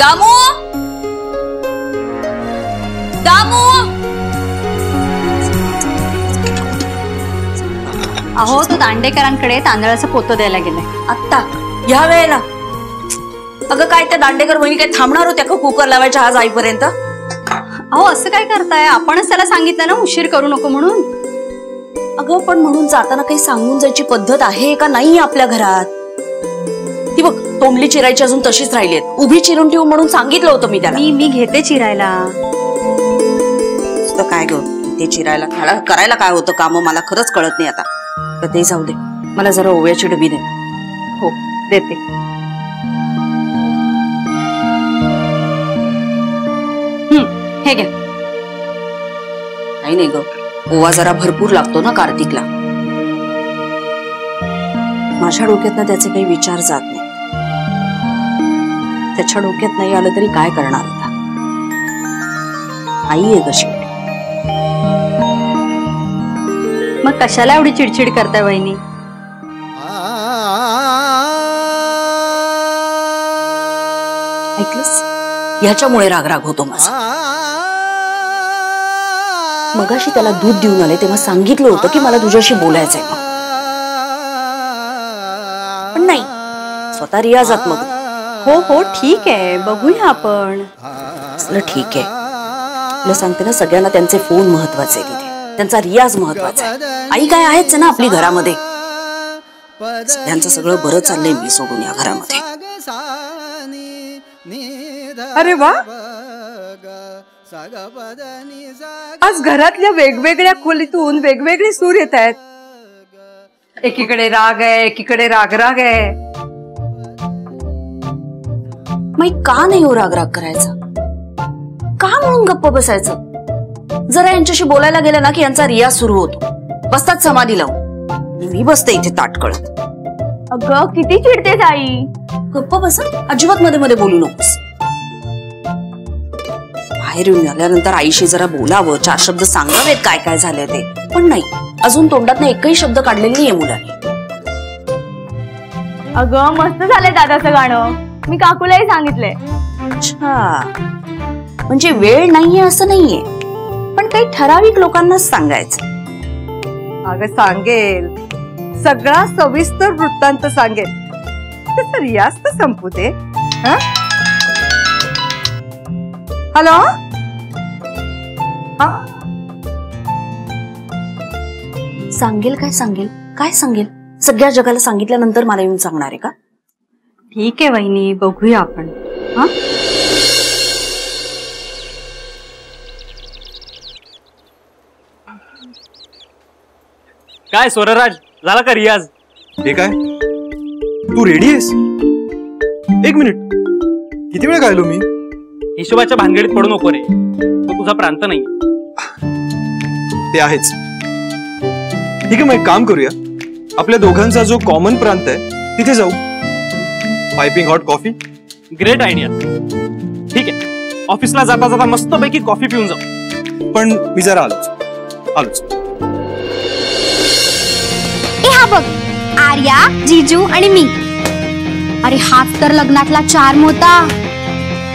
दामू, दामू, अहो तो दांडेकरांकडे तांदळाचं पोतं द्यायला गेलाय आत्ता ह्या वेळेला. अगं काय त्या दांडेकर वहिनी काय थांबणार होत्या का कुकर लावायच्या आज आईपर्यंत? अहो असं काय करताय, आपणच त्याला सांगितलं ना उशीर करू नको म्हणून. अगं पण म्हणून जाताना काही सांगून जायची पद्धत आहे का नाही आपल्या घरात? ती बघ तोंडली चिरायची अजून तशीच राहिली, उभी चिरून ठेवू म्हणून सांगितलं होतं मी त्याला. मी घेते चिरायला. काय ग ते चिरायला करायला काय होतं काम मला खरंच कळत नाही आता. तर ते जाऊ दे, मला जरा ओव्याची डबी दे. हो देते. हे घ्या. काही नाही ग, ओवा जरा भरपूर लागतो ना कार्तिकला. माझ्या डोक्यात त्याचे काही विचार जात नाही. त्याच्या डोक्यात नाही आलं तरी काय करणार आता? आई आहे कशी. मग कशाला एवढी चिडचिड करताय वहिनी? ऐकलंस, ह्याच्यामुळे रागराग होतो माझा. मगाशी त्याला दूध देऊन आले तेव्हा सांगितलं होतं की मला तुझ्याशी बोलायचंय, पण नाही, स्वतः रियाजात मग. हो हो ठीक आहे, बघूया आपण. असलं ठीक आहे. तुला सांगते ना, सगळ्यांना त्यांचे फोन महत्वाचे तिथे, त्यांचा रियाज महत्वाचा आहे. आई काय आहेच ना आपली घरामध्ये. त्यांचं सगळं बरं चाललंय मी सोडून या घरामध्ये. अरे वा, आज घरातल्या वेगवेगळ्या खोलीतून वेगवेगळे सूर येत आहेत. एकीकडे राग आहे, एकीकडे रागराग आहे. मग का नाही हो रागराग करायचा? का म्हणून गप्प बसायचं? जरा यांच्याशी बोलायला गेलं ना की यांचा रियाज सुरू होतो. बसतात समाधी लावून, मी बसते इथे ताट कळत. अगं किती चिडतेस आई. गप्प बसा, अजिबात मध्ये मध्ये बोलू नकोस. बाहेर येऊन आल्यानंतर आईशी जरा बोलावं, 4 शब्द सांगावेत काय काय झाले ते, पण नाही, अजून तोंडातनं एकही शब्द काढलेला नाहीये मुलाने. अगं मस्त झालंय दादाचं गाणं, मी काकूलाही सांगितलंय. अच्छा, म्हणजे वेळ नाहीये असं नाहीये, पण काही ठराविक लोकांनाच सांगायचं. अगं सांगेल, सगळा सविस्तर वृत्तांत सांगेल. त्याचा रियाज तर संपू दे. हॅलो, सांगेल काय सांगेल, काय सांगेल? सगळ्या जगाला सांगितल्यानंतर मला येऊन सांगणार आहे का? ठीक आहे वहिनी, बघूया आपण. हा काय स्वरराज, झाला का रियाज? हे काय, तू रेडी आहेस? एक मिनिट, किती वेळ गायलो मी? हिशोबाच्या भानगडीत पडू नको रे, तो तुझा प्रांत नाही. ते आहेच. ठीक आहे, मग एक काम करूया, आपल्या दोघांचा जो कॉमन प्रांत आहे तिथे जाऊ. Piping hot coffee. Great idea. ठीक आहे, ऑफिसला जाता जाता मस्त पैकी कॉफी पिऊन जाऊ. पण मी जरा आलोच. हा बघ, आर्या, जीजू आणि मी. अरे हाच तर लग्नातला चार्म होता.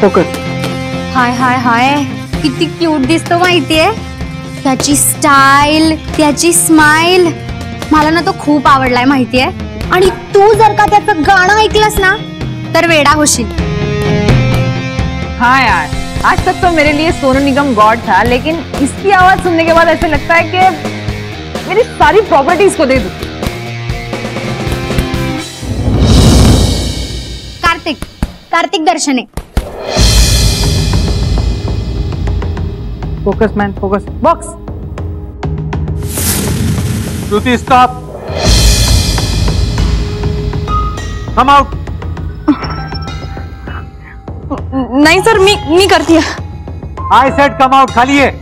फोकस. हाय हाय हाय, किती क्यूट दिसतो माहितीये. त्याची स्टाईल, त्याची स्माइल, मला ना तो खूप आवडलाय माहितीये. आणि तू जर का त्याचं गाणं ऐकलंस ना तर वेडा होशील. हाँ यार, आज तक तो मेरे लिए सोनू निगम गॉड था, लेकिन इसकी आवाज सुनने के बाद ऐसा लगता है कि मेरी सारी प्रॉपर्टीज को दे दूं. कार्तिक दर्शने. Focus man, focus. बॉक्स. श्रुति स्टॉप. Come out. नाही सर, मी करते. I said come out. खाली है.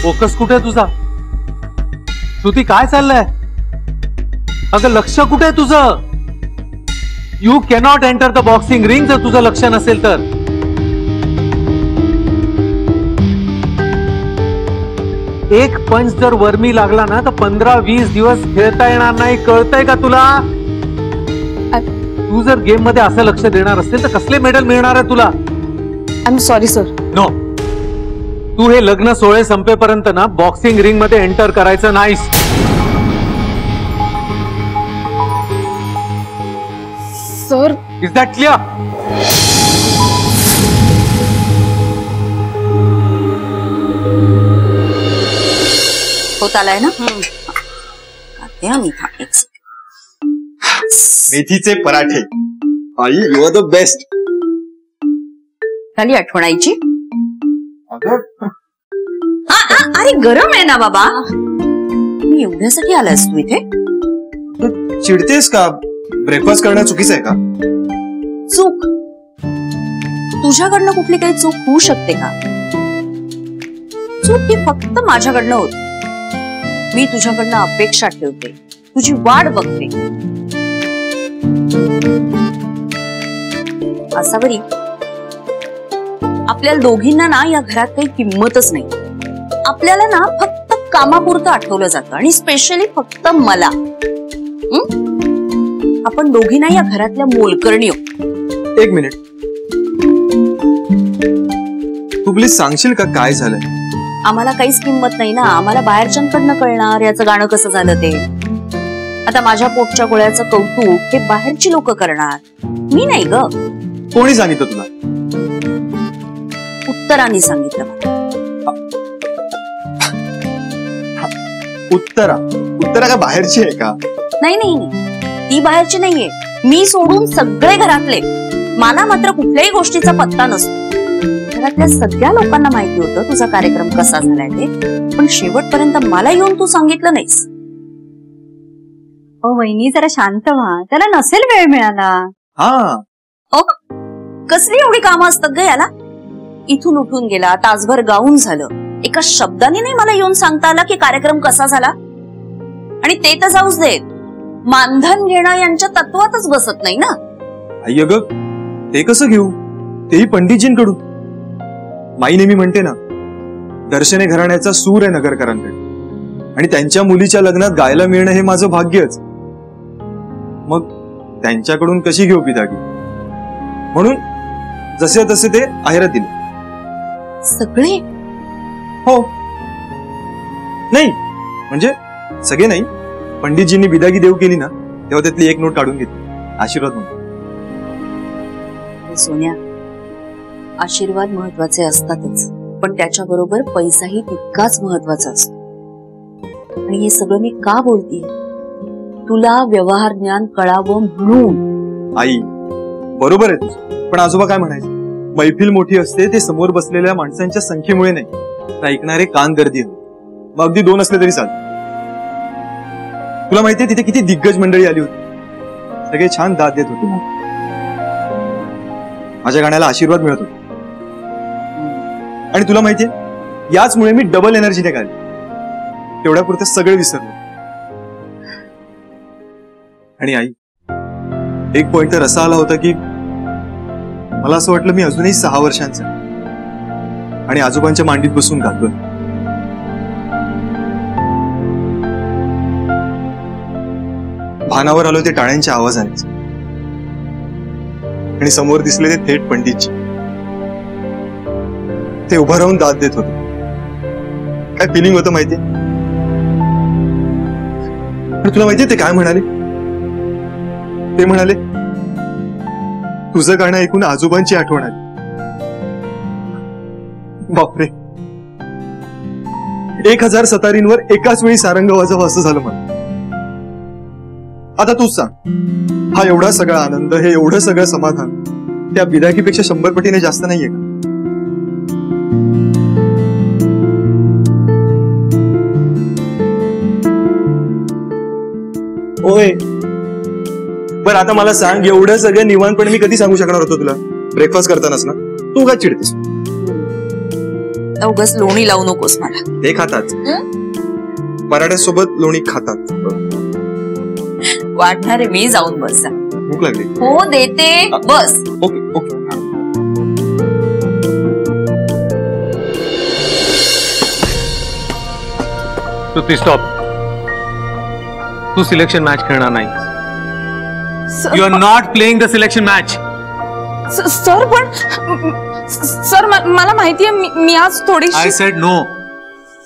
फोकस कुठे तुझा? श्रुती काय चाललंय? अगं लक्ष कुठे आहे तुझं? You cannot enter the boxing ring जर तुझं लक्ष नसेल तर. एक पंच जर वर्मी लागला ना तर 15-20 दिवस खेळता येणार नाही. कळतंय का तुला? तू जर गेम मध्ये असं लक्ष देणार असेल तर कसले मेडल मिळणार आहे तुला? I am sorry sir. No, तू हे लग्न सोहळे संपेपर्यंत ना बॉक्सिंग रिंग मध्ये एंटर करायचं नाहीस. Sir, is that clear? होत आलाय ना? मी एक मेथीचे पराठे. आई, यू आर द बेस्ट. झाली आठवण आईची? अरे गरम आहे ना बाबा. मी एवढ्यासाठी आलायस तू इथे? तू चिडतेस का? ब्रेकफास्ट करणं चुकीचं आहे का? चूक तुझ्याकडनं कुठली काही चूक होऊ शकते का? चूक ही फक्त माझ्याकडनं होती. मी तुझ्याकडनं अपेक्षा ठेवते, तुझी वाट बघते. असावरी आपल्याला दोघींना ना या घरात काही किंमतच नाही. आपल्याला ना फक्त कामापुरतं आठवलं जातं आणि स्पेशली फक्त मला. आपण दोघींना या घरातल्या मोलकरणी. एक मिनिट, तू प्लीज सांगशील का काय झालंय? आम्हाला काहीच किंमत नाही ना. आम्हाला बाहेरच्यांकडनं कळणार याचं गाणं कसं झालं ते. आता माझ्या पोटच्या गोळ्याचं कौतुक हे बाहेरची लोक करणार, मी नाही ग. कोणी सांगितलं तुला? उत्तरांनी सांगितलं मला. उत्तरा का बाहेरची आहे का? नाही नाही, ती बाहेरची नाहीये. मी सोडून सगळे घरातले. मला मात्र कुठल्याही गोष्टीचा पत्ता नसतो. घरातल्या सगळ्या लोकांना माहिती होतं तुझा कार्यक्रम कसा झालाय ते, पण शेवटपर्यंत मला येऊन तू सांगितलं नाहीस. वहिनी जरा शांत व्हा, त्याला नसेल वेळ मिळाला. हा, कसली एवढी कामं असतात ग याला? इथून उठून गेला, तासभर गाऊन झालं, एका शब्दाने नाही मला येऊन सांगता आला की कार्यक्रम कसा झाला. आणि ते तर जाऊच देत, मानधन घेणं यांच्या तत्वातच बसत नाही ना. आई अगं, ते कसं घेऊ? तेही पंडितजींकडून. माई नेहमी म्हणते ना, दर्शने घराण्याचा सूर आहे नगरकरांकडे, आणि त्यांच्या मुलीच्या लग्नात गायला मिळणं हे माझं भाग्यच. मग त्यांच्याकडून कशी घेऊ पिदागी? म्हणून जसे तसे ते आहेरात दिले. सगळे? हो. नाही म्हणजे सगळे नाही. पंडितजींनी बिदागी देऊ केली ना, तेव्हा त्यातली एक नोट काढून घेतली, आशीर्वाद म्हणून. सोन्या, आशीर्वाद महत्वाचे असतातच, पण त्याच्याबरोबर पैसाही तितकाच महत्वाचा असतो. आणि हे सगळं मी का बोलतीये? तुला व्यवहार ज्ञान कळावं म्हणून. आई, बरोबर आहे तुझं, पण आजोबा काय म्हणायचे? मैफिल मोठी असते ते समोर बसलेल्या माणसांच्या संख्येमुळे नाही, तर ऐकणारे कान गर्दी हवे. मग अगदी 2 असले तरी चालते. तुला माहितीये तिथे किती दिग्गज मंडळी आली होती. सगळे छान दाद देत होते. माझ्या गाण्याला आशीर्वाद मिळत होता. आणि तुला माहितीये, याचमुळे मी डबल एनर्जीने गाली. तेवढ्यापुरतं सगळे विसरलो. आणि आई, एक पॉइंट तर असा आला होता की मला असं वाटलं मी अजूनही 6 वर्षांचा आणि आजोबांच्या मांडीत बसून गातोय. भानावर आलो ते टाळ्यांच्या आवाजाने, आणि समोर दिसले ते थेट पंडितजी. ते उभं राहून दाद देत होते. काय फिलिंग होतं माहितीये? आणि तुला माहितीये ते काय म्हणाले? ते म्हणाले, तुझं गाणं ऐकून आजोबांची आठवण आली. बापरे, 1000 सतारींवर एकाच वेळी सारंग वाजव असं झालं मला. आता तूच सांग, हा एवढा सगळा आनंद, हे एवढं सगळं समाधान त्या बिदाकीपेक्षा 100 पटीने जास्त नाहीये का? होय. बरं आता मला सांग, एवढं सगळं निवांतपणे मी कधी सांगू शकणार होतो तुला? ब्रेकफास्ट करतानाच ना. तू काय चिडतेस? उगाच लोणी लावू नकोस मला. ते खातात, पराठ्यासोबत लोणी खातात. वाढणार आहे मी, जाऊन बस जा. भूक लागली. हो देते, बस. Okay okay. श्रुती स्टॉप. तू सिलेक्शन मॅच खेळणार नाही. You are not playing the selection match. Sir पण सर मला माहितीये मी आज थोडीशी. I said no.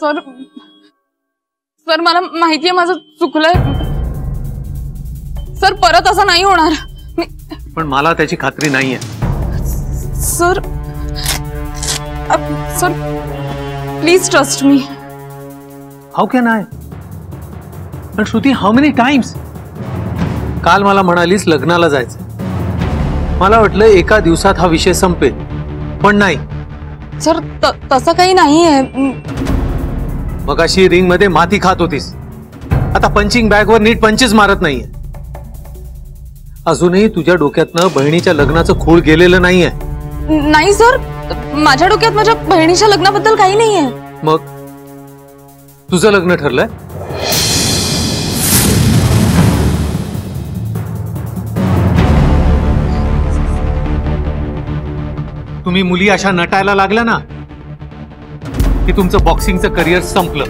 Sir sir मला माहितीये माझं चुकलंय सर, परत असं नाही होणार. पण मला त्याची खात्री नाहीये. Sir sir please trust me. How can I? पण श्रुती, हाऊ मेनी टाइम्स? काल मला म्हणालीस लग्नाला जायचं. मला वाटलं एका दिवसात हा विषय संपेल, पण नाही. सर तसं काही नाहीये. मग अशी रिंग मध्ये माती खात होतीस, आता पंचिंग बॅग वर नीट पंचेस मारत नाहीये. अजूनही तुझ्या डोक्यातनं बहिणीच्या लग्नाचं खूळ गेलेलं नाहीये. नाही सर, माझ्या डोक्यात माझ्या बहिणीच्या लग्नाबद्दल काही नाहीये. मग तुझं लग्न ठरलंय? तुम्ही मुली अशा नटायला लागल्या ना की तुमचं बॉक्सिंगचं करिअर संपलं.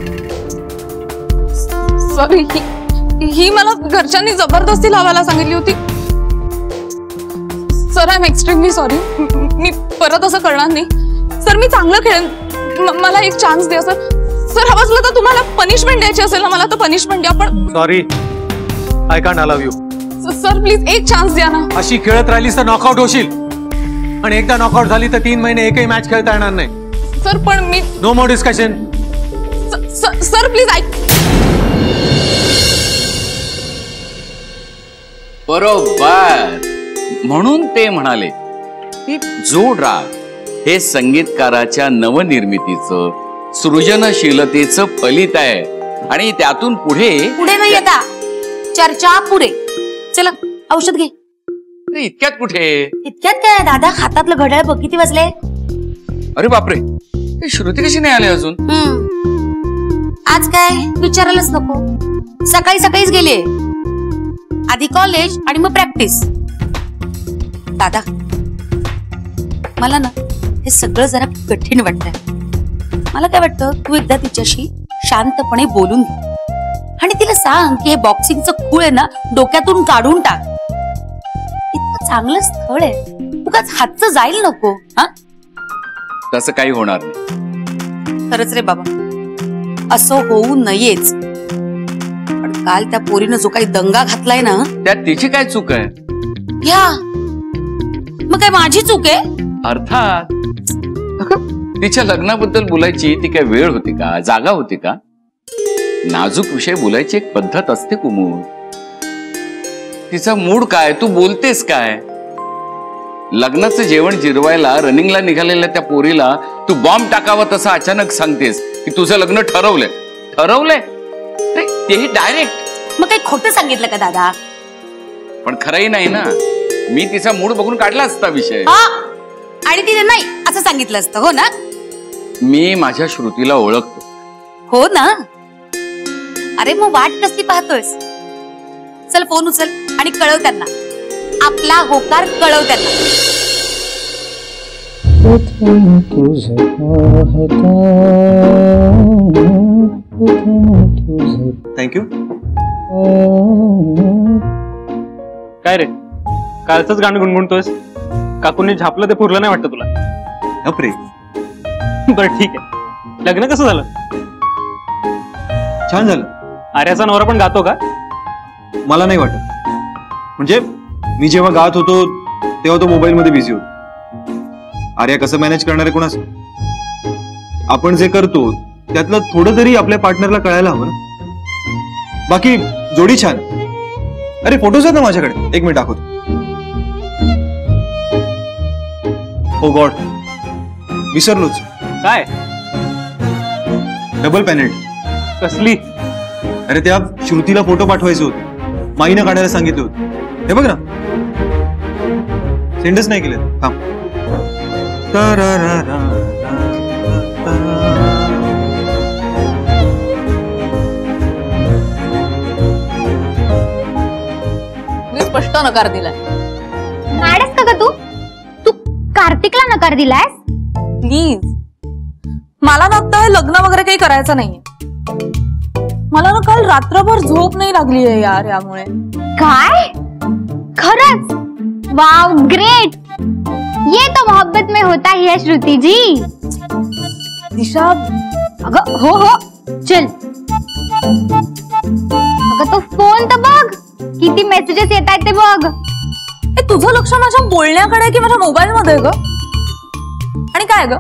सर ही मला घरच्यांनी जबरदस्ती लावायला सांगितली होती. Sir I am extremely sorry. मी परत असं करणार नाही. सर मी चांगलं खेळेन, मला एक चान्स द्या सर. सर हवं असलं तर तुम्हाला पनिशमेंट द्यायची असेल ना मला तर पनिशमेंट द्या. पण sorry, I can't allow you. Sir please एक चान्स द्या ना. अशी खेळत राहिलीस तर नॉकआउट होशील, आणि एकदा नॉकआउट झाली तर 3 महिने एकही मॅच खेळता येणार नाही. सर पण मी. No more discussion. Sir please ऐक. बरोबर, म्हणून ते म्हणाले की जोड राग हे संगीतकाराच्या नवनिर्मितीचं, सृजनशीलतेचं फलित आहे, आणि त्यातून पुढे नाही येता चर्चा पुढे. चला औषध घे. इतक्यात कुठे? इतक्यात काय दादा, हातातलं घड्याळ बघ किती वाजले. अरे बापरे, हे श्रुती कशी नाही आले अजून? आज काय विचारायलाच नको, सकाळी सकाळीच गेले. आधी कॉलेज आणि मग प्रॅक्टिस. दादा मला ना हे सगळं जरा कठीण वाटतंय. मला काय वाटतं, तू एकदा तिच्याशी शांतपणे बोलून घे आणि तिला सांग की हे बॉक्सिंगचं खूळ आहे ना डोक्यातून काढून टाक. इतकं चांगलं स्थळ आहे, उगाच हातचं जाईल नको. हा तसं काही होणार नाही. खरंच रे बाबा, असं होऊ नयेच. पण काल त्या पोरीनं जो काही दंगा घातलाय ना, त्यात तिची काय चूक आहे? ह्या मग काय माझी चूक आहे? अर्थात. तिच्या लग्नाबद्दल बोलायची ती काय वेळ होती का, जागा होती का? नाजूक विषय बोलायची एक पद्धत असते कुमूर. तिचा मूड काय, तू बोलतेस काय? लग्नाचं जेवण जिरवायला रनिंगला निघालेल्या त्या पोरीला तू बॉम्ब टाकावा तसं अचानक सांगतेस की तुझं लग्न ठरवलंय. ठरवलंय तेही डायरेक्ट. मग काही खोटं सांगितलं का दादा? पण खरंही नाही ना. मी तिचा मूड बघून काढला असता विषय. आणि तिने नाही असं सांगितलं असतं. हो ना? मी माझ्या श्रुतीला ओळखतो. हो ना? अरे मग वाट कसली पाहतोयस? चल फोन उचल आणि कळव त्यांना, आपला होकार कळव त्यांना. थँक्यू. काय रे, कालचंच गाणं गुणगुणतोयस? काकूंनी झापलं ते पुरलं नाही वाटतं तुला? अप्रे. बरं ठीक आहे. लग्न कसं झालं? छान झालं. आर्याचा नवरा पण गातो का? मला नाही वाटत. म्हणजे मी जेव्हा गात होतो तेव्हा तो मोबाईल मध्ये बिझी होतो. आर्या कसं मॅनेज करणार आहे कोणाचं? आपण जे करतो त्यातलं थोडं तरी आपल्या पार्टनरला कळायला हवं ना. बाकी जोडी छान. अरे फोटोज आहेत ना माझ्याकडे, एक मिनिट दाखवतो. ओ गॉड, विसरलोच. काय? डबल पॅनेट. कसली? अरे त्या श्रुतीला फोटो पाठवायचे होते, माईनं काढायला सांगितले होते. हे बघ ना, सेंडच नाही केले. थांब. नकार दिलाय. मॅडस का ग तू कार्तिकला नकार दिलायस? प्लीज, मला ना आता हे लग्न वगैरे काही करायचं नाहीये. मला ना काल रात्रभर झोप नाही लागली आहे यार यामुळे. काय? खरंच? Wow, great. ये तो मोहब्बत में होता है श्रुति जी. दिशा, अगं हो चल. अगं तो फोन तर बघ, किती मेसेजेस येत आहेत ते बघ. तुझं लक्ष माझ्या बोलण्याकडे की माझ्या मोबाईल मध्ये ग? आणि काय ग,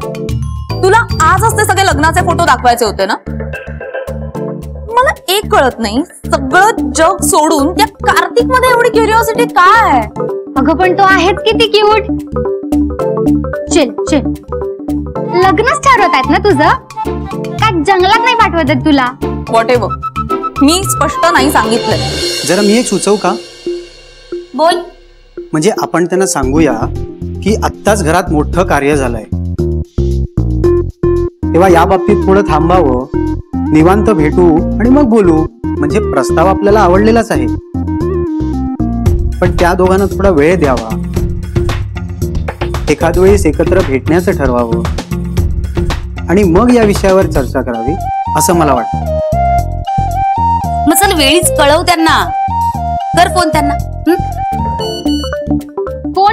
तुला आजच ते सगळे लग्नाचे फोटो दाखवायचे होते ना? मला एक कळत नाही, सगळं जग सोडून त्या कार्तिक मध्ये एवढी क्युरिओसिटी काय? अगं पण तो आहेच किती क्यूट. चल लग्नच ठरवत आहेत ना तुझं? काय जंगलात नाही पाठवत आहेत तुला? व्हॉटेवर, मी स्पष्ट नाही सांगितलंय. जरा मी एक सुचवू का? बोल. म्हणजे आपण त्यांना सांगूया की आत्ताच घरात मोठं कार्य झालंय, तेव्हा या बाबतीत थोडं थांबावं, निवांत भेटू आणि मग बोलू. म्हणजे प्रस्ताव आपल्याला आवडलेलाच आहे, पण त्या दोघांना थोडा वेळ द्यावा. एखाद वेळेस एकत्र भेटण्याचं ठरवावं आणि मग या विषयावर चर्चा करावी असं मला वाटतं. मग चल वेळीच कळव त्यांना. कर फोन त्यांना. फोन.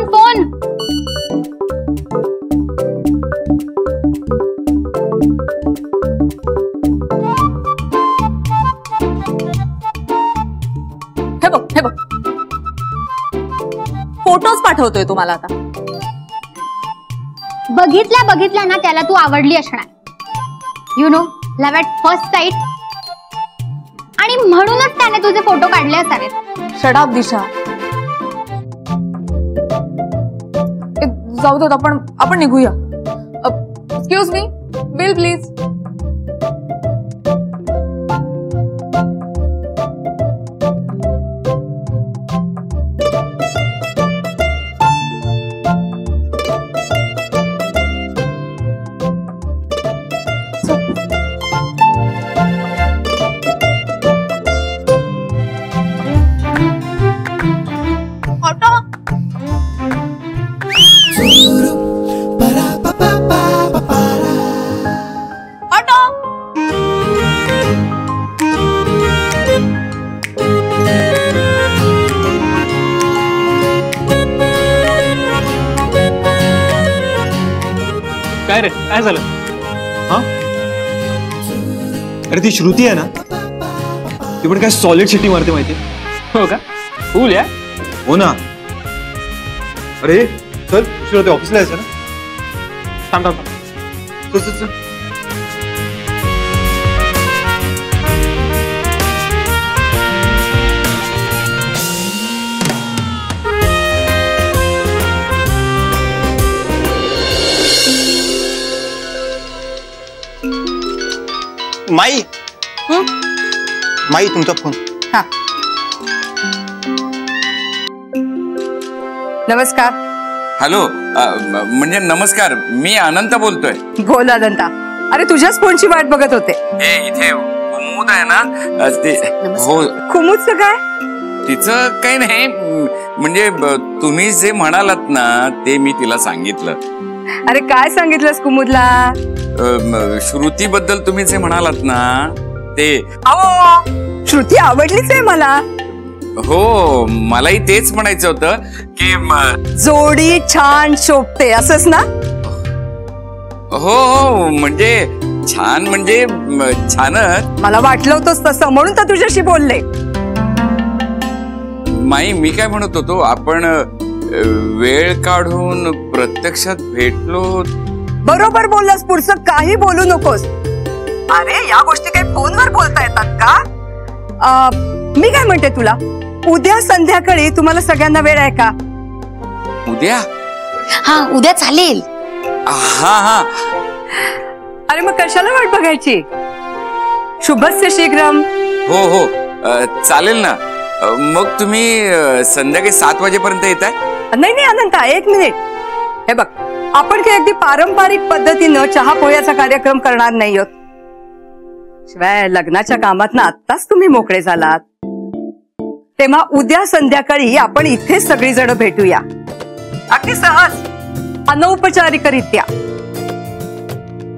हे बघ फोटोज पाठवतोय तुम्हाला आता. बघितल्या ना त्याला तू आवडली असणार. You know, love at first sight. आणि म्हणूनच त्याने तुझे फोटो काढले असावेत. शट अप दिशा. जाऊ देत, आपण निघूया. Excuse me, bill please. काय रे, काय झालं? हा, अरे ती श्रुती आहे ना, ती पण काय सॉलिड सिटी मारते माहिती? हो का? कूल या. हो ना. अरे चल, उशीर होते, ऑफिसला यायचं ना. थांब. चल. माई तुमचा फोन. हा, नमस्कार. हॅलो, म्हणजे नमस्कार, मी अनंत बोलतोय. बोला दंता. अरे तुझ्याच फोनची वाट बघत होते. इथे कुमुद आहे ना, ते हो. कुमुदचं काय? तिचं काही नाही, म्हणजे तुम्ही जे म्हणालात ना ते मी तिला सांगितलं. अरे काय सांगितलंस कुमुदला? श्रुती बद्दल तुम्ही जे म्हणालात ना ते. श्रुती आवडलीच आहे मला. हो, मलाही तेच म्हणायचं होतं की जोडी छान शोभते असंच ना? हो, म्हणजे छान, म्हणजे छानच. मला वाटलं होतंच तसं, म्हणून तर तुझ्याशी बोलले. माई, मी काय म्हणत होतो, आपण वेळ काढून प्रत्यक्षात भेटलो. बरोबर बोललास, पुढचं काही बोलू नकोस. अरे या गोष्टी काही फोनवर बोलता येतात का? मी काय म्हणते तुला, उद्या संध्याकाळी तुम्हाला सगळ्यांना वेळ आहे का? उद्या? हा, उद्या चालेल. हा. अरे मग कशाला वाट बघायची? शुभस्य शीघ्रम. हो, चालेल ना. मग तुम्ही संध्याकाळी 7 वाजेपर्यंत येताय? नाही अनंता, 1 मिनिट. हे बघ, आपण काही अगदी पारंपरिक पद्धतीनं चहा पोह्याचा कार्यक्रम करणार नाही आहोत. शिवाय लग्नाच्या कामात ना आत्ताच तुम्ही मोकळे झालात. तेव्हा उद्या संध्याकाळी आपण इथेच सगळीजण भेटूया, अगदी सहज अनौपचारिकरित्या.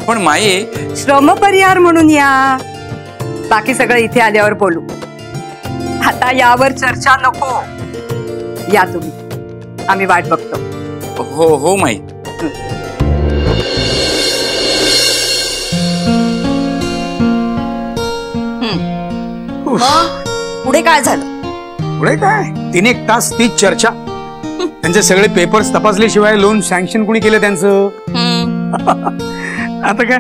पण माये, श्रमपरिहार म्हणून या. बाकी सगळं इथे आल्यावर बोलू. आता यावर चर्चा नको. या तुम्ही, आम्ही वाट बघतो. हो हो माई. पुढे काय झालं? पुढे काय 3-1 तास तीच चर्चा. त्यांचे सगळे पेपर्स तपासल्याशिवाय लोन सँक्शन कोणी केलं त्यांचं? आता काय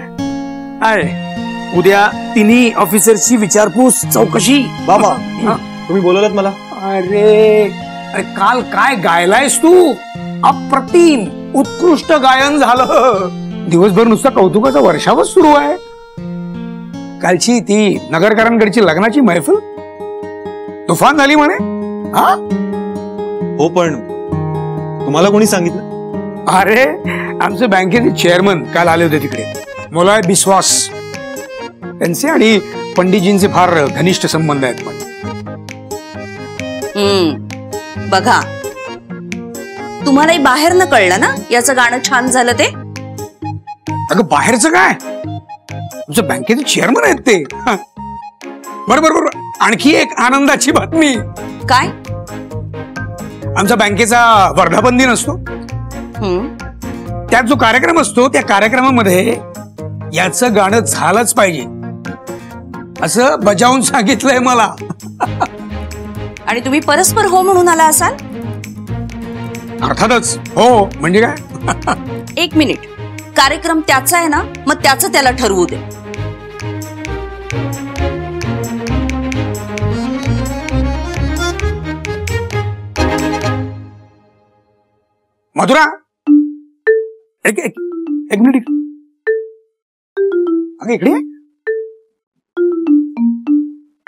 आहे, उद्या तिन्ही ऑफिसरची विचारपूस चौकशी. बाबा तुम्ही बोलवलात मला? अरे अरे काल काय गायलायस तू? अप्रतिम उत्कृष्ट गायन झालं. दिवसभर नुसता कौतुकाचा वर्षावच सुरू आहे. कालची ती नगरकरांकडची लग्नाची मैफल तुफान झाली म्हणे. हा हो, पण तुम्हाला कोणी सांगितलं? अरे आमचे बँकेचे चेअरमन काल आले होते तिकडे. मोलाय बिस्वास त्यांचे आणि पंडितजींचे फार घनिष्ठ संबंध आहेत. पण बघा, तुम्हालाही बाहेर न कळलं ना याचं गाणं छान झालं ते? अगं बाहेरचं काय, तुमच्या बँकेचे चेअरमन आहेत ते. बरोबर. आणखी एक आनंदाची बातमी. काय? आमच्या बँकेचा वर्धापन दिन असतो. त्यात जो कार्यक्रम असतो त्या कार्यक्रमामध्ये याचं गाणं झालंच पाहिजे असं बजावून सांगितलंय मला. आणि तुम्ही परस्पर हो म्हणून आला असाल? अर्थातच हो. म्हणजे काय? 1 मिनिट. कार्यक्रम त्याचा आहे ना, मग त्याचं त्याला ठरवू दे. मधुरा, एक मिनिट. अगं इकडे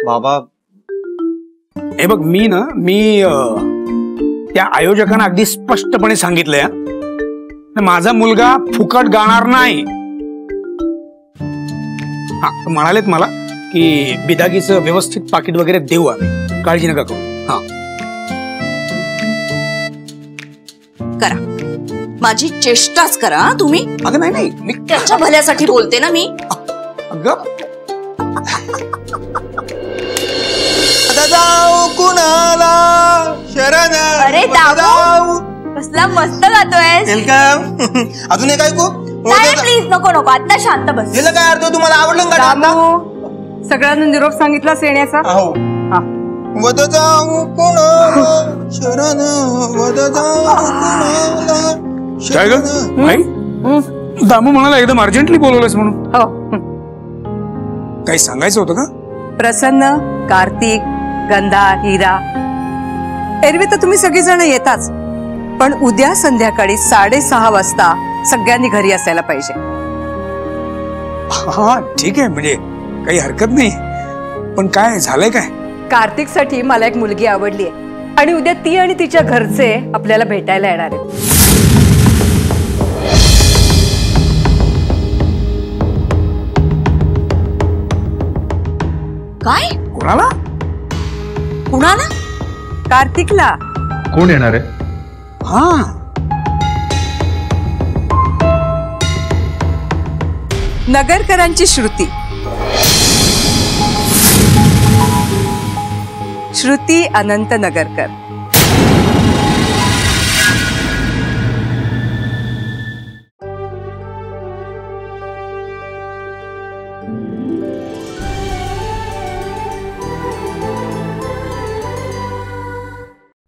बाबा, हे बघ, मी त्या आयोजकांना अगदी स्पष्टपणे सांगितलंय, माझा मुलगा फुकट गाणार नाही. हा, म्हणालेत मला की बिदागीचं व्यवस्थित पाकिट वगैरे देऊ आम्ही, काळजी नका करू. हा करा, माझी चेष्टाच करा तुम्ही. अगं नाही, मी त्याच्या भल्यासाठी बोलते ना मी. अगं कुणाला शरण. अरे दामू, कसला मस्त गातोय. वेलकम. अजून एक ऐकू? प्लीज नको आता शांत बस. याला काय अर्थ? तुम्हाला आवडलं का? दामू, सगळ्यांना निरोप सांगितलास येण्याचा? हो. वद जाऊ कुणाला शरण, वद जाऊ कुणाला काय ग भाई? दामू म्हणाला एकदम अर्जंटली बोलवलंस म्हणून. हो. काही सांगायचं होतं का? प्रसन्न, कार्तिक, गंधा, हिरा, एरवी तर तुम्ही सगळीजण येताच, पण उद्या संध्याकाळी 6:30 वाजता सगळ्यांनी घरी असायला पाहिजे. हा ठीक आहे, म्हणजे काही हरकत नाही. पण काय झालंय काय? कार्तिकसाठी मला एक मुलगी आवडली आहे आणि उद्या ती आणि तिच्या घरचे आपल्याला भेटायला येणार आहेत. काय? कोणाला? कुणाला? कार्तिकला. कोण येणार आहे? हा, नगरकरांची श्रुती. श्रुती अनंत नगरकर.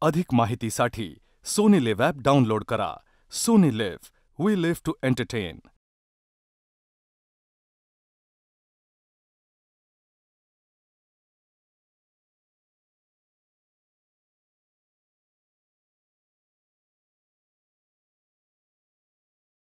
अधिक माहितीसाठी सोनी लिव्ह ॲप डाउनलोड करा. Sony Liv, we live to entertain.